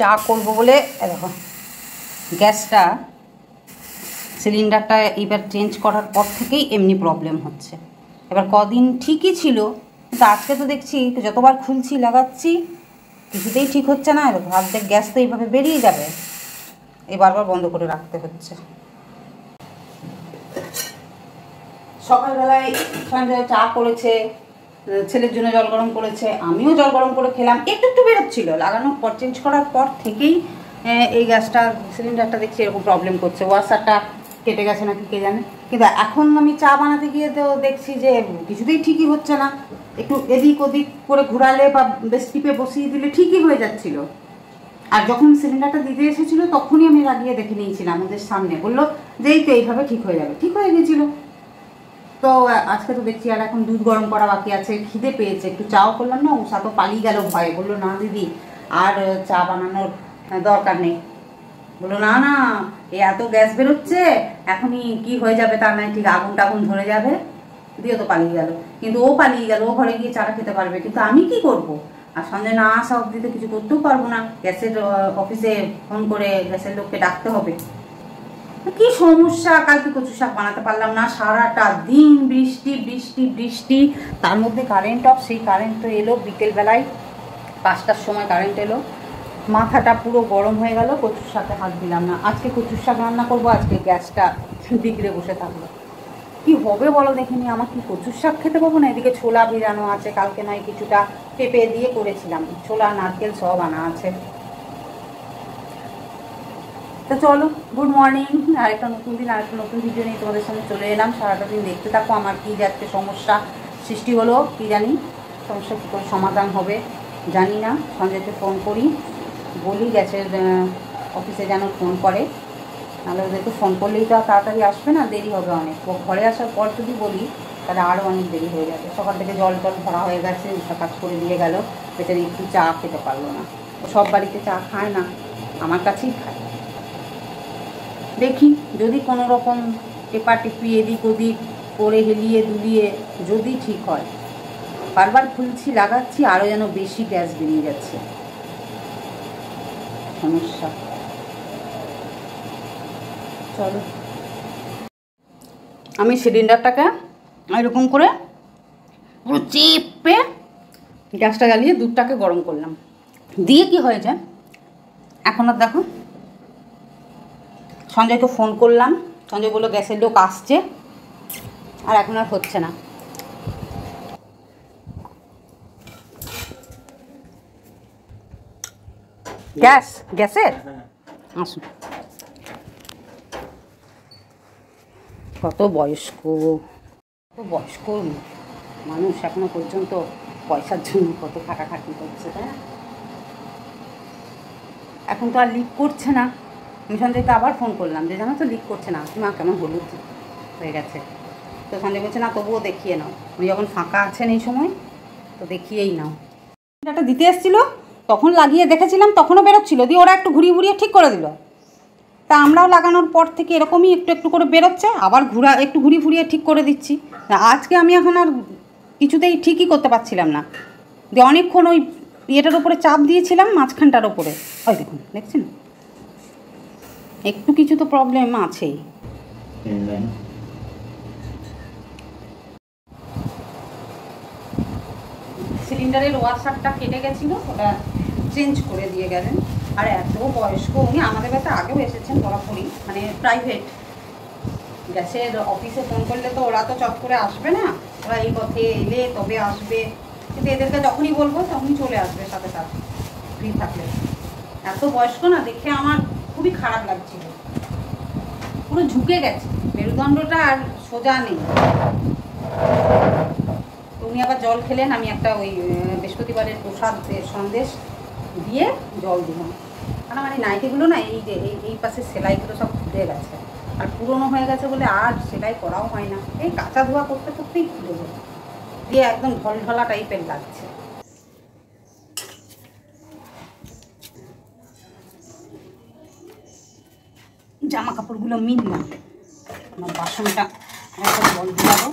চা করব বলে দেখো গ্যাসটা সিলিন্ডারটা এবার চেঞ্জ করার পর থেকেই এমনি প্রবলেম হচ্ছে। এবার কদিন ঠিকই ছিল, কিন্তু আজকে তো দেখছি যতবার খুলছি লাগাচ্ছি কিছুতেই ঠিক হচ্ছে না। অর্ধেক গ্যাস তো এইভাবে বেরিয়ে যাবে, এই বারবার বন্ধ করে রাখতে হচ্ছে। সকালবেলায় সন্ধ্যায় চা করেছে, ছেলের জন্য জল গরম করেছে, আমিও জল গরম করে খেলাম। একটু একটু বেরোচ্ছিল, লাগানোর পর চেঞ্জ করার পর থেকেই এই গ্যাসটা সিলিন্ডারটা দেখছি এরকম প্রবলেম করছে। ওয়াশারটা কেটে গেছে নাকি কে জানে, কিন্তু এখন আমি চা বানাতে গিয়ে তো দেখছি যে কিছুতেই ঠিকই হচ্ছে না। একটু এদিক ওদিক করে ঘোরালে বা বেশ টিপে বসিয়ে দিলে ঠিকই হয়ে যাচ্ছিল। আর যখন সিলিন্ডারটা দিতে এসেছিলো তখনই আমি লাগিয়ে দেখে নিয়েছিলাম ওদের সামনে, বললো যে এই তো এইভাবে ঠিক হয়ে যাবে, ঠিক হয়ে গেছিলো। তো আজকে তো দেখছি আর এখন দুধ গরম করা বাকি আছে, খিদে পেয়েছে, একটু চাও করলাম না, উষা তো পালিয়ে গেল ভয়ে, বললো না দিদি আর চা বানানোর দরকার নেই। বললো না না এত গ্যাস বেরোচ্ছে এখনই কি হয়ে যাবে, তার নয় ঠিক আগুন টাগুন ধরে যাবে, দিয়ে তো পালিয়ে গেল। কিন্তু ও পালিয়ে গেল, ও ঘরে গিয়ে চাটা খেতে পারবে, কিন্তু আমি কি করব? আর সঞ্জয় না আসা অবধি তো কিছু করতেও পারবো না, গ্যাসের অফিসে ফোন করে গ্যাসের লোককে ডাকতে হবে। কি সমস্যা, কালকে কচু শাক বানাতে পারলাম না, সারাটা দিন বৃষ্টি বৃষ্টি বৃষ্টি, তার মধ্যে কারেন্ট অফ। সেই কারেন্ট তো এলো বিকেলবেলায় 5টার সময় কারেন্ট এলো, মাথাটা পুরো গরম হয়ে গেল, কচুর শাকে হাত দিলাম না। আজকে কচুর শাক রান্না করবো, আজকে গ্যাসটা বিগড়ে বসে থাকলো। কি হবে বলো দেখিনি, আমার কি কচুর শাক খেতে পাবো না? এদিকে ছোলা ভিজানো আছে, কালকে নয় কিছুটা পেঁপে দিয়ে করেছিলাম, ছোলা নারকেল সব আনা আছে। তো চলো, গুড মর্নিং, আরেকটা নতুন দিন আরেকটা নতুন ভিডিও নিয়ে তোমাদের সামনে চলে এলাম। সারাটা দিন দেখতে থাকো আমার কী যাচ্ছে সমস্যা সৃষ্টি হলো, কি জানি সমস্যা কী করে সমাধান হবে জানি না। সঞ্জয়কে ফোন করি, বলি গ্যাসের অফিসে যেন ফোন করে, নাহলে ওদেরকে ফোন করলেই তো আর তাড়াতাড়ি আসবে না, দেরি হবে অনেক। ঘরে আসার পর যদি বলি তাহলে আরও অনেক দেরি হয়ে যাবে। সকাল থেকে জল টল ভরা হয়ে গেছে, কাজ করে দিয়ে গেল, বেচারি একটু চা খেতে পারলো না। সব বাড়িতে চা খায় না, আমার কাছেই খায়। দেখি যদি কোনো রকম টেপাটিপি এদিক ওদিক করে হেলিয়ে দুলিয়ে যদি ঠিক হয়। বারবার খুলছি লাগাচ্ছি, আরও যেন বেশি গ্যাস বেরিয়ে যাচ্ছে, সমস্যা। চলো, আমি সিলিন্ডারটাকে এরকম করে পুরো চেপে গ্যাসটা জ্বালিয়ে দুধটাকে গরম করলাম, দিয়ে কি হয়েছে এখন আর দেখো। সঞ্জয়কে ফোন করলাম, সঞ্জয় বললো গ্যাসের লোক আসছে, আর এখন আর হচ্ছে না। গ্যাসের আসুন, কত বয়স্ক মানুষ এখনো পর্যন্ত পয়সার জন্য কত খাটাখাটি করছে, তাই না? এখন তো আর লিক করছে না। আমি সঞ্জয়কে আবার ফোন করলাম যে জানো তো লিক করছে না, মা কেমন হলুদ হয়ে গেছে। তো সঞ্জয় বলছে না তবুও দেখিয়ে নাও, উনি যখন ফাঁকা আছেন এই সময় তো দেখিয়েই নাও। এটা দিতে এসেছিলো তখন লাগিয়ে দেখেছিলাম, তখনও বেরোচ্ছিলো, দিয়ে ওরা একটু ঘুরিয়ে ঘুরিয়ে ঠিক করে দিল। তা আমরাও লাগানোর পর থেকে এরকমই একটু একটু করে বেরোচ্ছে, আবার একটু ঘুরিয়ে ফুরিয়ে ঠিক করে দিচ্ছি। আজকে আমি এখন আর কিছুতেই ঠিকই করতে পারছিলাম না, দিয়ে অনেকক্ষণ ওই ইয়েটার ওপরে চাপ দিয়েছিলাম, মাঝখানটার ওপরে। ওই দেখুন, দেখছেন একটু কিছু তো প্রবলেম আছেই। সিলিন্ডারের ওয়াশারটা কেটে গেছিলো, ওটা চেঞ্জ করে দিয়ে গেলেন। আর এত বয়স্ক উনি, আমাদের কাছে আগেও এসেছেন বরাবরই, মানে প্রাইভেট গ্যাসের অফিসে ফোন করলে তো ওরা তো চট করে আসবে না, ওরা এই পথে এলে তবে আসবে, কিন্তু এদেরকে যখনই বলবো তখনই চলে আসবে সাথে সাথে ফ্রি থাকলে। এত বয়স্ক না, দেখে আমার খুবই খারাপ লাগছিল, পুরো ঝুঁকে গেছে, মেরুদণ্ডটা আর সোজা নেই। উনি আবার জল খেলেন, আমি একটা ওই বৃহস্পতিবারের প্রসাদ সন্দেশ দিয়ে জল দিলাম। কারণ আমার এই নাইটিগুলো না, এই যে এই পাশে সেলাইগুলো সব খুলে গেছে, আর পুরনো হয়ে গেছে বলে আর সেলাই করাও হয় না, এই কাঁচা ধোয়া করতে করতেই খুলে যায়, দিয়ে একদম ঢলঢলা টাইপের লাগছে। জামা কাপড়গুলো মিললাম, আমার বাসনটা একটা জল দিলাম।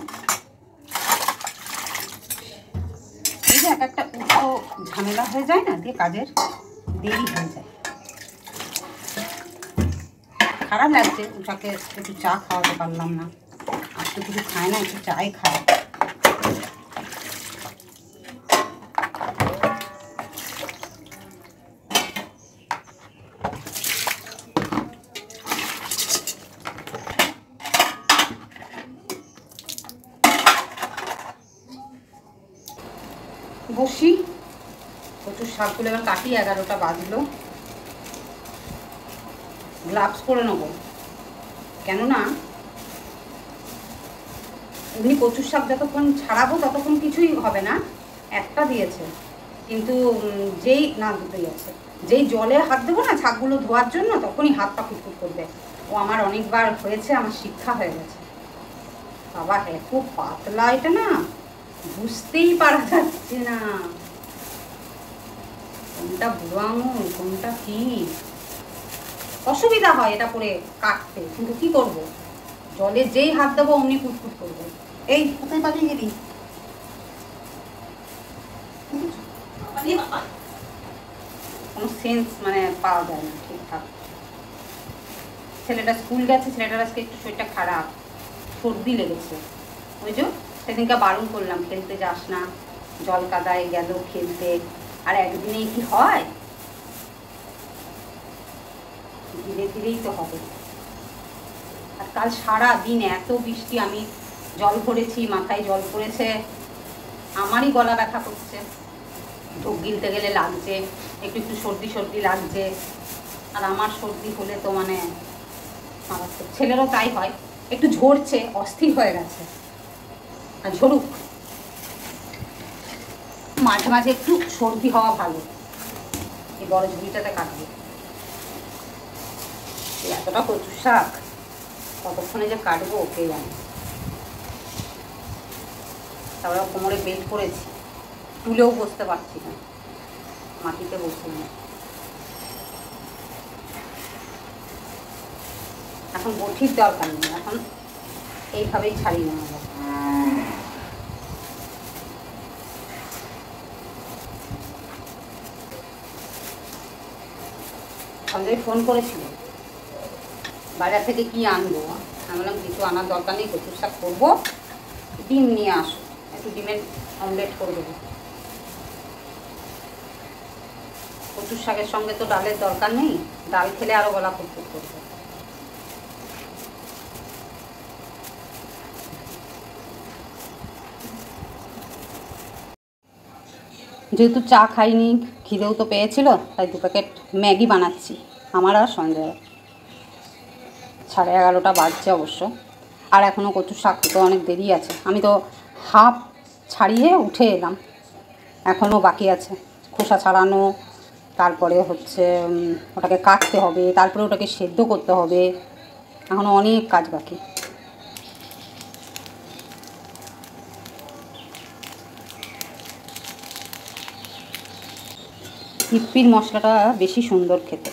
এই যে এক একটা উঠো ঝামেলা হয়ে যায় না, দিয়ে কাজের দেরি হয়ে যায়। খারাপ লাগছে, উষাকে একটু চা খাওয়াতে পারলাম না। আর তো কিছু খায় না, একটু চাই খায়। বসি, কচুর শাকগুলো এবার কাটি। 11টা বাজলো। গ্লাভস পরে নেবো, কেননা এমনি কচুর শাক যতক্ষণ ছাড়াবো ততক্ষণ কিছুই হবে না। একটা দিয়েছে, কিন্তু যেই না, দুটোই আছে, যেই জলে হাত দেবো না শাকগুলো ধোয়ার জন্য, তখনই হাতটা ফুটফুট করবে। ও আমার অনেকবার হয়েছে, আমার শিক্ষা হয়ে গেছে। বাবা এত পাতলা এটা না, বুঝতেই পারা যাচ্ছে না কোনটা বুড়ো আঙুল কোনটা কি। অসুবিধা হয় এটা পরে কাটতে, কিন্তু কি করব, জলে যেই হাত দেবো অমনি ফুটফুট করবে। এই কোথায় পালিয়ে গেলি? কোনো সেন্স মানে পাওয়া যায় না ঠিকঠাক। ছেলেটা স্কুল গেছে, ছেলেটার আজকে একটু শরীরটা খারাপ, সর্দি লেগেছে। ওই যে সেদিনকে বারণ করলাম, খেলতে যাস না, জল কাদায় গেল খেলতে। আর একদিনেই কি হয়, ধীরে ধীরেই তো হবে। আর কাল সারা দিন এত বৃষ্টি, আমি জল ভরেছি, মাথায় জল পড়েছে, আমারই গলা ব্যথা করছে, ঢোক গিলতে গেলে লাগছে, একটু একটু সর্দি সর্দি লাগছে। আর আমার সর্দি হলে তো মানে ছেলেরও তাই হয়, একটু ঝরছে, অস্থির হয়ে গেছে। আর ঝরুক, মাঝে মাঝে একটু সর্দি হওয়া ভালো। এই বড় ঝুড়িটাতে কাটবে। এতটা কচুর শাক কতক্ষণে যে কাটবো কে জানে। তারপরে কোমরে বেল্ট করেছি, তুলেও বসতে পারছি না, মাটিতে বসলাম। এখন বটির দরকার নেই, এখন এইভাবেই ছাড়িয়ে নেওয়া যাবে। সঞ্জয় ফোন করেছিল, বাজার থেকে কি আনবো। আমি বললাম কিছু আনার দরকার নেই, কচুর শাক করবো, ডিম নিয়ে আসো, একটু ডিমের অমলেট করে দেবো। কচুর শাকের সঙ্গে তো ডালের দরকার নেই, ডাল খেলে আরও গলা ফুটফুট করবে। যেহেতু চা খাইনি, খিদেও তো পেয়েছিল, তাই 2 প্যাকেট ম্যাগি বানাচ্ছি আমার আর সঞ্জয়। 11:30 বাজছে অবশ্য, আর এখনও কচুর শাক তো অনেক দেরি আছে। আমি তো হাফ ছাড়িয়ে উঠে এলাম, এখনও বাকি আছে খোসা ছাড়ানো, তারপরে হচ্ছে ওটাকে কাটতে হবে, তারপরে ওটাকে সেদ্ধ করতে হবে, এখনও অনেক কাজ বাকি। হিপ্পির মশলাটা বেশি সুন্দর খেতে,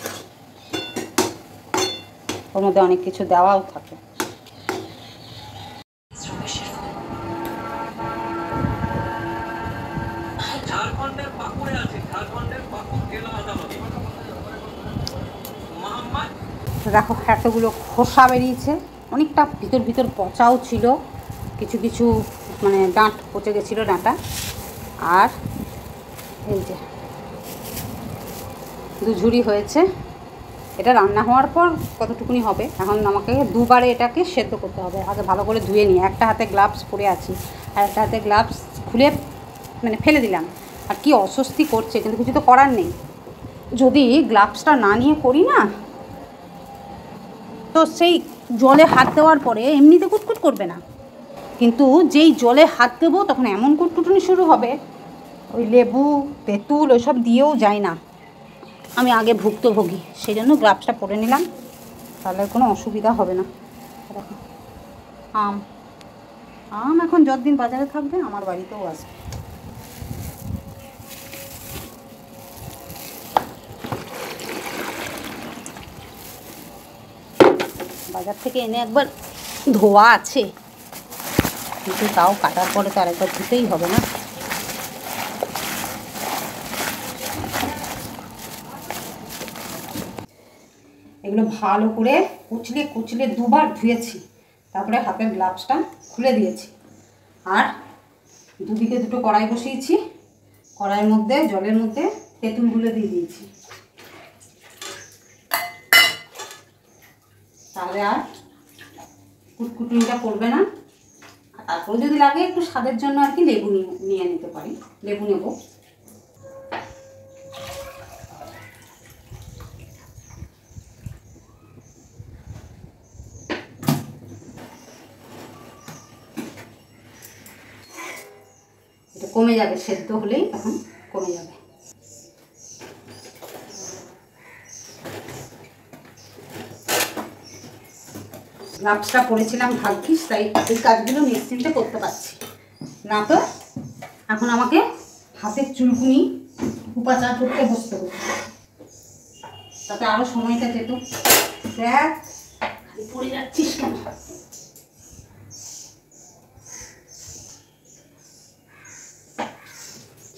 ওর মধ্যে অনেক কিছু দেওয়াও থাকে। দেখো এতগুলো খোসা বেরিয়েছে, অনেকটা ভিতর ভিতর পচাও ছিল, কিছু কিছু মানে ডাঁট পচে গেছিলো ডাঁটা। আর এই যে 2 ঝুড়ি হয়েছে। এটা রান্না হওয়ার পর কতটুকুনি হবে, এখন আমাকে 2 বারে এটাকে সেদ্ধ করতে হবে। আগে ভালো করে ধুয়ে নিই, একটা হাতে গ্লাভস পরে আছি, আর একটা হাতে গ্লাভস খুলে মানে ফেলে দিলাম। আর কি অস্বস্তি করছে, কিন্তু কিছু তো করার নেই। যদি গ্লাভসটা না নিয়ে করি না, তো সেই জলে হাত দেওয়ার পরে এমনিতে কুটকুট করবে না, কিন্তু যেই জলে হাত দেবো তখন এমন কুটকুটুনি শুরু হবে, ওই লেবু তেঁতুল ওইসব দিয়েও যায় না। আমি আগে ভুক্তভোগী, সেই জন্য গ্লাভসটা পরে নিলাম, তাহলে কোনো অসুবিধা হবে না। দেখো আম আম এখন যতদিন বাজারে থাকবে আমার বাড়িতেও আসবে। বাজার থেকে এনে একবার ধোয়া আছে, কিন্তু তাও কাটার পরে তো আরেকবার ধুতেই হবে না। এগুলো ভালো করে কুচলে কুচলে দুবার ধুয়েছি, তারপরে হাতের গ্লাভসটা খুলে দিয়েছি। আর দুদিকে দুটো কড়াই বসিয়েছি, কড়াইয়ের মধ্যে জলের মধ্যে তেঁতুলগুলো দিয়ে দিয়েছি, তাহলে আর কুটকুটুনিটা করবে না। আর তারপরে যদি লাগে একটু স্বাদের জন্য আর কি লেবু নিয়ে নিতে পারি, লেবু নেব। এটা কমে যাবে, সেদ্ধ হলেই তখন কমে যাবে। গ্লাভসটা পরেছিলাম ভাগ্যিস, তাই এই কাজগুলো নিশ্চিন্তে করতে পারছি, না তো এখন আমাকে হাতের চুলকুনি উপাচার করতে বসতে হতো, তাতে আরও সময়টা যেত। দেখ খালি পড়ে যাচ্ছিস কেন?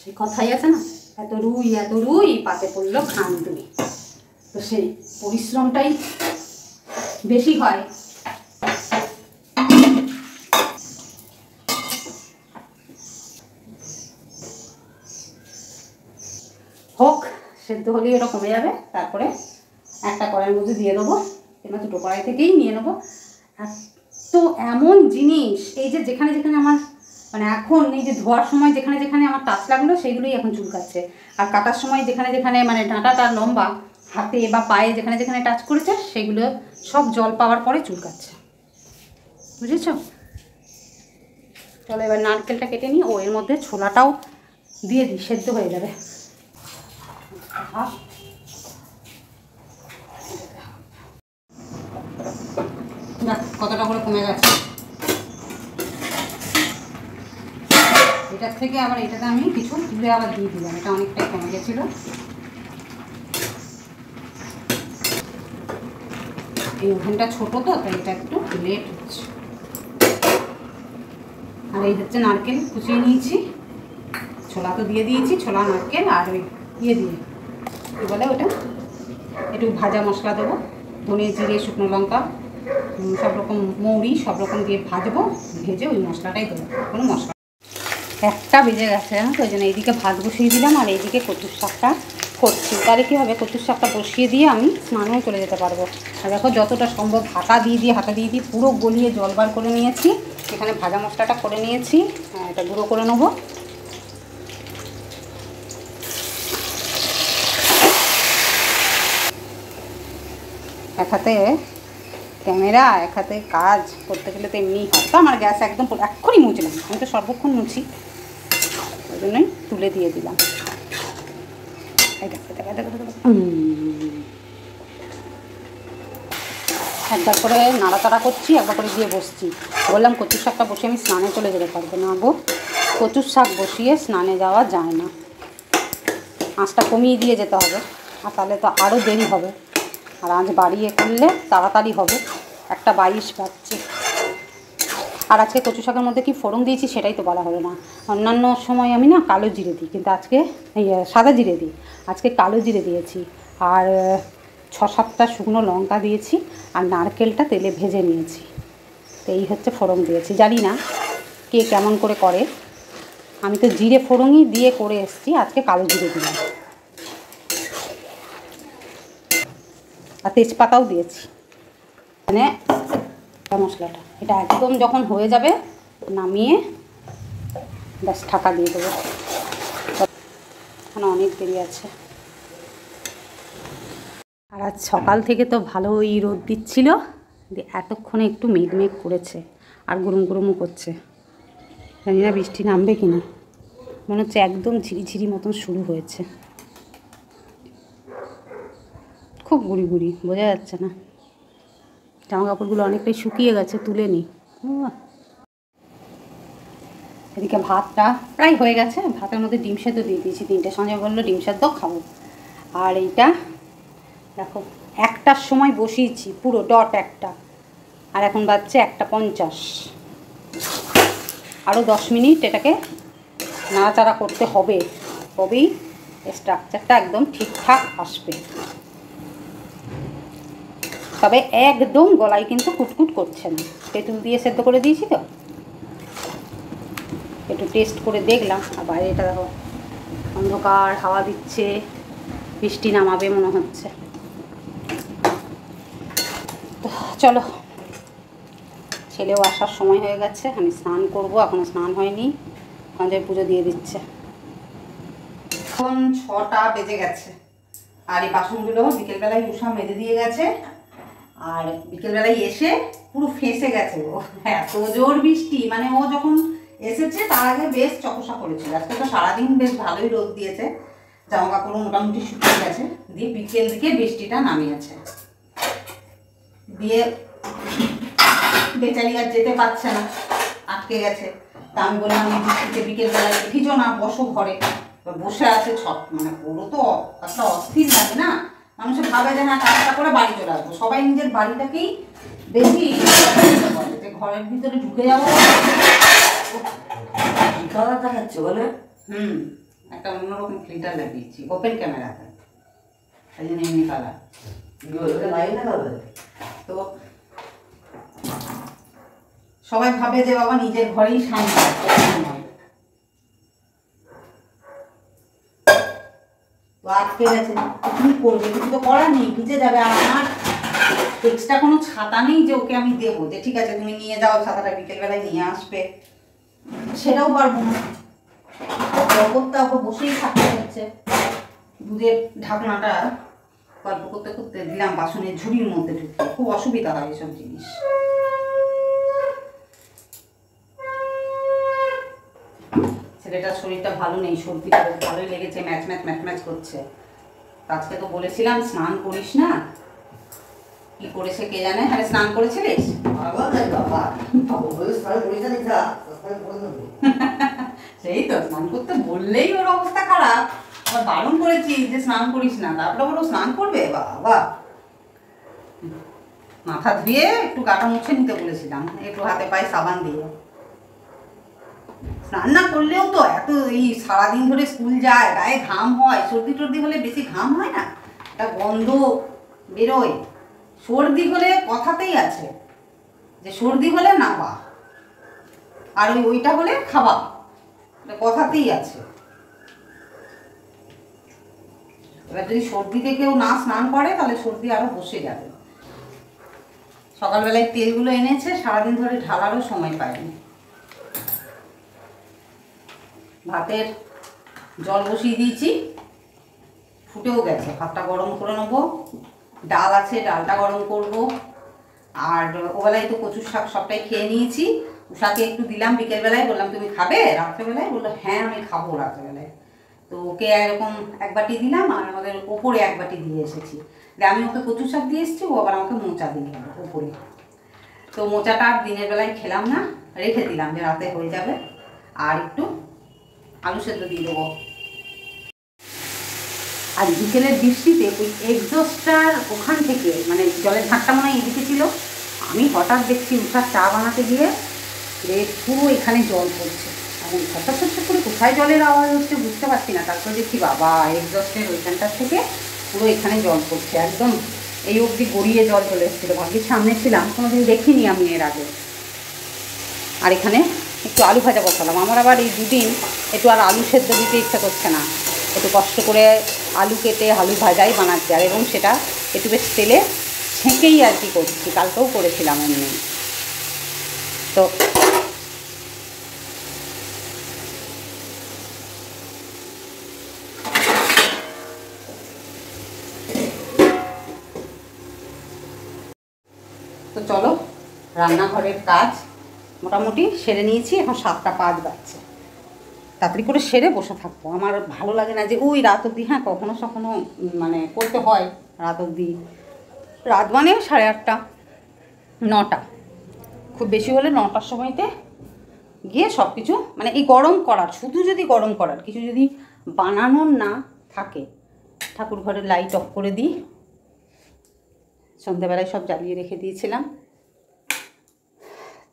সে কথাই আছে না, এত রুই পাতে পড়লো খান তুমি। তো সেই পরিশ্রমটাই বেশি হয়। হোক, সেদ্ধ হলেই ওটা কমে যাবে। তারপরে একটা কড়াইয়ের মধ্যে দিয়ে দেবো, এবার দুটো কড়াই থেকেই নিয়ে নেবো। তো এমন জিনিস এই যে যেখানে যেখানে আমার মানে এখন এই যে ধোয়ার সময় যেখানে যেখানে আমার টাচ লাগলো সেইগুলোই এখন চুলকাচ্ছে, আর কাটার সময় যেখানে যেখানে মানে ডাঁটাটা লম্বা হাতে বা পায়ে যেখানে যেখানে টাচ করেছে সেগুলো সব জল পাওয়ার পরে চুলকাচ্ছে, বুঝেছ? চলো এবার নারকেলটা কেটে নিই, ও এর মধ্যে ছোলাটাও দিয়ে দিই, সেদ্ধ হয়ে যাবে। কতটা করে কমে গেছে, এটার থেকে আবার এটাতে আমি কিছু তুলে আবার দিয়ে দিলাম, এটা অনেকটাই কমে গেছিলো। এই ওভেনটা ছোটো তো, তাই এটা একটু লেট হচ্ছে। আর এই হচ্ছে নারকেল কুচিয়ে নিয়েছি, ছোলা তো দিয়ে দিয়েছি, ছোলা নারকেল আর ওই দিয়ে কী বলে ওটা, একটু ভাজা মশলা দেবো, ধনে জিরে শুকনো লঙ্কা সব রকম মৌরি সব রকম দিয়ে ভাজবো, ভেজে ওই মশলাটাই দেবো, কোনো মশলা। 1টা বেজে গেছে, হ্যাঁ, তো ওই জন্য এইদিকে ভাত বসিয়ে দিলাম আর এইদিকে কচুর শাকটা করছি। তাহলে কী হবে, কচুর শাকটা বসিয়ে দিয়ে আমি স্নানেও চলে যেতে পারবো। আর দেখো যতটা সম্ভব হাতা দিয়ে পুরো গলিয়ে জল বার করে নিয়েছি। এখানে ভাজা মশলাটা করে নিয়েছি, এটা গুঁড়ো করে নেবো। এক হাতে ক্যামেরা এক হাতে কাজ করতে গেলে তো এমনিই হয়। তো আমার গ্যাস একদম এক্ষুনি মুছলাম, আমি তো সর্বক্ষণ মুছি, ওই জন্যই তুলে দিয়ে দিলাম। একবার করে নাড়াচাড়া করছি, একবার করে দিয়ে বসছি। বললাম কচুর শাকটা বসিয়ে আমি স্নানে চলে যেতে পারবো না গো, কচুর শাক বসিয়ে স্নানে যাওয়া যায় না, আঁচটা কমিয়ে দিয়ে যেতে হবে, আর তাহলে তো আরও দেরি হবে। আর আঁচ বাড়িয়ে করলে তাড়াতাড়ি হবে। 1:22 বাজছে। আর আজকে কচু শাকের মধ্যে কি ফোড়ন দিয়েছি সেটাই তো বলা হলো না। অন্যান্য সময় আমি না কালো জিরে দিই, কিন্তু আজকে সাদা জিরে দিই, আজকে কালো জিরে দিয়েছি। আর 6-7টা শুকনো লঙ্কা দিয়েছি, আর নারকেলটা তেলে ভেজে নিয়েছি। তো এই হচ্ছে ফোড়ন দিয়েছি। জানি না কে কেমন করে করে, আমি তো জিরে ফোড়নই দিয়ে করে এসেছি, আজকে কালো জিরে দিলাম। আর তেজপাতাও দিয়েছি। মানে মশলাটা এটা একদম যখন হয়ে যাবে নামিয়ে ব্যাস ঢাকা দিয়ে দেবো, এখানে অনেক দেরি আছে। আর আজ সকাল থেকে তো ভালোই রোদ দিচ্ছিল, এতক্ষণে একটু মেঘ করেছে আর গরম গরমও করছে। জানি না বৃষ্টি নামবে কিনা, মনে হচ্ছে একদম ঝিরিঝিরি মতন শুরু হয়েছে, খুব গুড়ি বোঝা যাচ্ছে না। জামা কাপড়গুলো অনেকটাই শুকিয়ে গেছে, তুলে নিই। এদিকে ভাতটা প্রায় হয়ে গেছে, ভাতের মধ্যে ডিম সেদ্ধ দিয়ে দিয়েছি 3টে, সঞ্জয় বললো ডিম সেদ্ধ খাবো। আর এইটা দেখো 1টার সময় বসিয়েছি, পুরো ডট 1টা, আর এখন বাজছে 1:50। আরও 10 মিনিট এটাকে নাড়াচাড়া করতে হবে, তবেই স্ট্রাকচারটা একদম ঠিকঠাক আসবে। তবে একদম গলায় কিন্তু কুটকুট করছে না। তেঁতুল দিয়ে সেদ্ধ করে দিয়েছি তো, একটু টেস্ট করে দেখলাম। আর বাইরে এটা দেখো অন্ধকার, হাওয়া দিচ্ছে, বৃষ্টি নামাবে মনে হচ্ছে। তো চলো, ছেলেও আসার সময় হয়ে গেছে, আমি স্নান করব, এখনও স্নান হয়নি, সঞ্জয় পুজো দিয়ে দিচ্ছে। এখন 6টা বেজে গেছে, আর এই বাসনগুলো বিকেলবেলায় উষা মেজে দিয়ে গেছে, আর বিকেলবেলায় এসে পুরো ফেঁসে গেছে ও। এত জোর বৃষ্টি, মানে ও যখন এসেছে তার আগে বেশ চকসা করেছিল। আজকে তো সারাদিন বেশ ভালোই রোদ দিয়েছে, জামা কাপড় মোটামুটি শুকিয়ে গেছে। দিয়ে বিকেল দিকে বৃষ্টিটা নামিয়েছে, দিয়ে বেচারি আর যেতে পারছে না, আটকে গেছে। তা আমি বললাম এই বৃষ্টিতে বিকেলবেলায় ভিজো না, বসো ঘরে। বসে আছে ছট, মানে পুরো তো একটা অস্থির লাগে না, মানুষের ভাবে যে হ্যাঁ কাজটা করে বাড়ি চলে আসবো। সবাই নিজের বাড়িটাকেই বেশি বলে যে ঘরের ভিতরে ঢুকে যাবো। দেখাচ্ছে বলে একটা অন্যরকম ফিল্টার লাগিয়েছি ওপেন ক্যামেরাতে, তাই জন্য এমনি কালার। তো সবাই ভাবে যে বাবা নিজের ঘরেই শান্তি, তো আটকে গেছে। কি করবে, কিছু তো করার নেই, ভিজে যাবে। আর আমার এক্সট্রা কোনো ছাতা নেই যে ওকে আমি দেবো যে ঠিক আছে তুমি নিয়ে যাও ছাতাটা, বিকেলবেলায় নিয়ে আসবে, সেটাও পারবো না। করতে ওকে বসেই থাকতে হচ্ছে। দুধের ঢাকনাটা গল্প করতে করতে দিলাম বাসনের ঝুড়ির মধ্যে ঢুকতে, খুব অসুবিধা হয় এসব জিনিস। ছেলেটার শরীরটা ভালো নেই, সর্দি ভালোই লেগেছে, ম্যাচ ম্যাচ ম্যাচ ম্যাচ করছে। আজকে তো বলেছিলাম স্নান করিস না, কি করেছে কে জানে। হ্যাঁ স্নান করেছিলিস? সেই তো, স্নান করতে বললেই ওর অবস্থা খারাপ, আবার বারণ করেছি যে স্নান করিস না, তারপরে ওরা স্নান করবে। বাবা, মাথা ধুয়ে একটু গাটা মুছে নিতে বলেছিলাম, একটু হাতে পায়ে সাবান দিয়ে। স্নান না করলেও তো এত এই সারাদিন ধরে স্কুল যায়, গায়ে ঘাম হয়, সর্দি টর্দি হলে বেশি ঘাম হয় না, একটা গন্ধ বেরোয়। সর্দি হলে কথাতেই আছে যে সর্দি হলে নাবা, আর ওইটা হলে খাবা, কথাতেই আছে। এবার যদি সর্দিতে কেউ না স্নান করে তাহলে সর্দি আরো বসে যাবে। সকালবেলায় তেলগুলো এনেছে, সারাদিন ধরে ঢালারও সময় পায়নি। ভাতের জল বসিয়ে দিয়েছি, ফুটেও গেছে, ভাতটা গরম করে নেবো। ডাল আছে, ডালটা গরম করব। আর ওবেলায় তো কচুর শাক সবটাই খেয়ে নিয়েছি, উষাকে একটু দিলাম বিকেলবেলায়, বললাম তুমি খাবে রাত্রেবেলায়? বললো হ্যাঁ আমি খাবো রাত্রেবেলায়। তো ওকে এরকম এক বাটি দিলাম, আর আমাদের ওপরে এক বাটি দিয়ে এসেছি। আমি ওকে কচু শাক দিয়ে এসেছি, ও আবার আমাকে মোচা দিয়ে গেল ওপরে। তো মোচাটা আর দিনের বেলায় খেলাম না, রেখে দিলাম যে রাতে হয়ে যাবে। আর একটু আলু সেদ্ধ দিয়ে দেবো। আর বিকেলের বৃষ্টিতে ওই এক্সস্টটার ওখান থেকে, মানে জলের ঝাঁকটা মনে হয় এদিকে ছিল, আমি হঠাৎ দেখছি উষার চা বানাতে গিয়ে পুরো এখানে জল পড়ছে। এখন ছটফট ছটফট করে কোথায় জলের আওয়াজ হচ্ছে বুঝতে পারছি না। তারপর দেখছি বাবা এক্সস্টের ওইখানটার থেকে পুরো এখানে জল পড়ছে, একদম এই অবধি গড়িয়ে জল চলে এসেছিলো। ভাগ্যের সামনে ছিলাম, কোনোদিন দেখিনি আমি এর আগে। আর এখানে একটু আলু ভাজা বসালাম। আমার আবার এই দুদিন একটু আর আলু সেদ্ধ দিতে ইচ্ছা করছে না, একটু কষ্ট করে আলু কেটে আলু ভাজাই বানাচ্ছি। আর এবং সেটা একটু বেশ তেলে ছেঁকেই আর কি করছি, কালকেও করেছিলাম এমনি। তো তো চলো, রান্নাঘরের কাজ মোটামুটি সেরে নিয়েছি, এখন 7টা 5 বাজছে। তাড়াতাড়ি করে সেরে বসে থাকবো, আমার ভালো লাগে না যে ওই রাত অবধি। হ্যাঁ কখনো সখনো মানে করতে হয় রাত অবধি, রাত মানে 8:30 9টা, খুব বেশি হলে 9টার সময়তে গিয়ে সব কিছু, মানে এই গরম করার, শুধু যদি গরম করার কিছু যদি বানানোর না থাকে, ঠাকুর ঘরের লাইট অফ করে দিই। সন্ধ্যাবেলায় সব জ্বালিয়ে রেখে দিয়েছিলাম,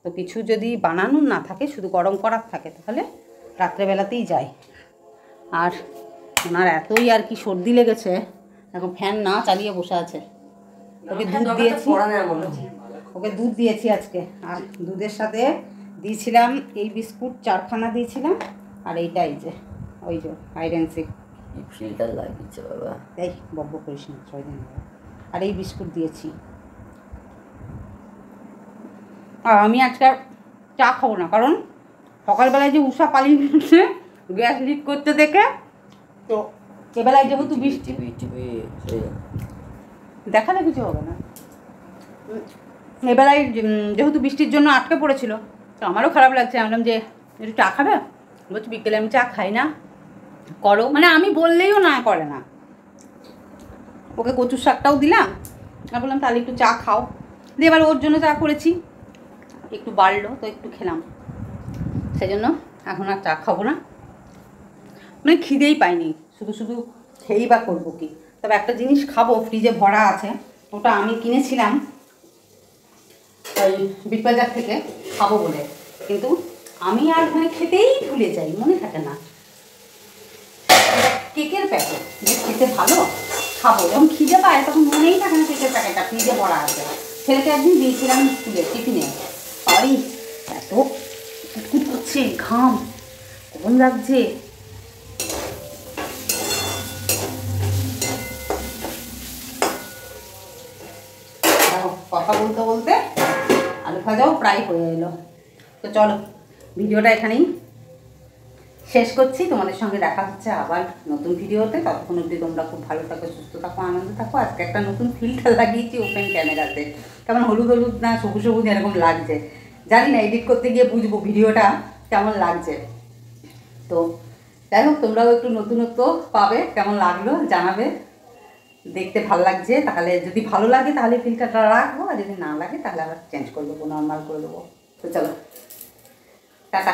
তো কিছু যদি বানানোর না থাকে, শুধু গরম করার থাকে, তাহলে রাত্রেবেলাতেই যাই। আর ওনার এতই আর কি সর্দি লেগেছে, এখন ফ্যান না চালিয়ে বসে আছে, ওকে দুধ দিয়েছি, ওকে দুধ দিয়েছি আজকে। আর দুধের সাথে দিয়েছিলাম এই বিস্কুট 4খানা দিয়েছিলাম, আর এইটা এই যে ওই যে হাইডেন্সিক ফিল্টার লাগিয়েছে বাবা, এই বব্ব করিস না 6 দিন। আর এই বিস্কুট দিয়েছি। আর আমি আজকে চা খাবো না, কারণ সকালবেলায় যে উষা পালিয়ে গেছে গ্যাস লিক করতে দেখে, তো এবেলায় যেহেতু বৃষ্টি দেখালে কিছু হবে না, এবেলায় যেহেতু বৃষ্টির জন্য আটকে পড়েছিল, তো আমারও খারাপ লাগছে। আমি বললাম যে একটু চা খাবে, বলছি বিকেলে আমি চা খাই না, করো। মানে আমি বললেইও না করে না। ওকে কচুর শাকটাও দিলাম, আর বললাম তাহলে একটু চা খাও। দিয়ে এবার ওর জন্য চা করেছি, একটু বাড়লো তো একটু খেলাম, সেই জন্য এখন আর চা খাবো না। মানে খিদেই পাইনি, শুধু শুধু খেয়েই বা করবো কি। তবে একটা জিনিস খাবো, ফ্রিজে ভরা আছে, ওটা আমি কিনেছিলাম ওই বিগ বাজার থেকে খাবো বলে, কিন্তু আমি আর মানে খেতেই ভুলে যাই, মনে থাকে না। কেকের প্যাকেট, যে খেতে ভালো খাবো, যখন খিদে পায় তখন মনেই থাকে না কেকের প্যাকেটটা ফ্রিজে ভরা আছে। ছেলেকে একদিন দিয়েছিলাম স্কুলে টিফিনে, আরে এত কুটকুট করছে, ঘাম কখন লাগছে। কথা বলতে বলতে আলু ভাজাও প্রায় হয়ে এলো। তো চলো ভিডিওটা এখানেই শেষ করছি, তোমাদের সঙ্গে দেখা হচ্ছে আবার নতুন ভিডিওতে। ততক্ষণ অবধি তোমরা খুব ভালো থাকো, সুস্থ থাকো, আনন্দ থাকো। আজকে একটা নতুন ফিল্টার লাগিয়েছি ওপেন ক্যামেরাতে, কেমন হলুদ হলুদ না সবুজ সবুজ এরকম লাগছে, জানি না, এডিট করতে গিয়ে বুঝবো ভিডিওটা কেমন লাগছে। তো যাই হোক, তোমরাও একটু নতুনত্ব পাবে, কেমন লাগলো জানাবে। দেখতে ভালো লাগছে, তাহলে যদি ভালো লাগে তাহলে ফিল্টারটা রাখবো, আর যদি না লাগে তাহলে আবার চেঞ্জ করে দেবো, নর্মাল করে দেবো। তো চলো টাটা।